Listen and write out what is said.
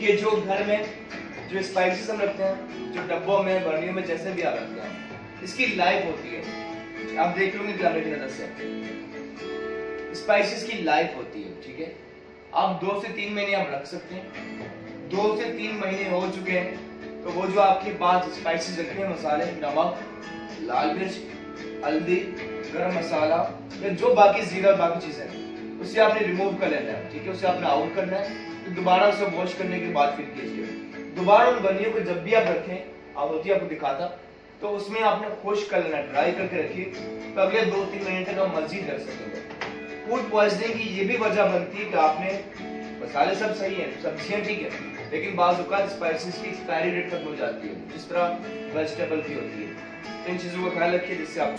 कि जो घर में जो स्पाइसेस हम रखते हैं, जो डब्बों में बर्नियों में जैसे भी आप रखते हैं, इसकी लाइफ होती है। आप देख लोगे कैमरे की मदद से, स्पाइसेस की लाइफ होती है, ठीक है। आप 2 से 3 महीने आप रख सकते हैं। 2 से 3 महीने हो चुके हैं तो वो जो आपके पास स्पाइसेस रखे हैं, मसाले, नमक, लाल मिर्च, हल्दी, गरम मसाला या जो बाकी जीरा बाकी चीजें, उसे आपने रिमूव कर लेना है, ठीक है। उसे आपने आउट करना है, तो दोबारा उसे वॉश करने के बाद फिर कीजिए। दोबारा उन बर्नियों को जब भी आप रखें, आप होती आपको दिखाता, तो उसमें आपने खुश कर लेना, ड्राई करके रखिए, तो अगले 2-3 महीने तक आप मजीद रख सकेंगे। फूड पॉइजनिंग की ये भी वजह बनती है कि आपने मसाले सब सही है, सब्जियां ठीक है, लेकिन बाज़ औक़ात स्पाइसेस की एक्सपायरी डेट खत्म हो जाती है, जिस तरह वेजिटेबल की होती है। इन चीज़ों का ख्याल रखिए जिससे आप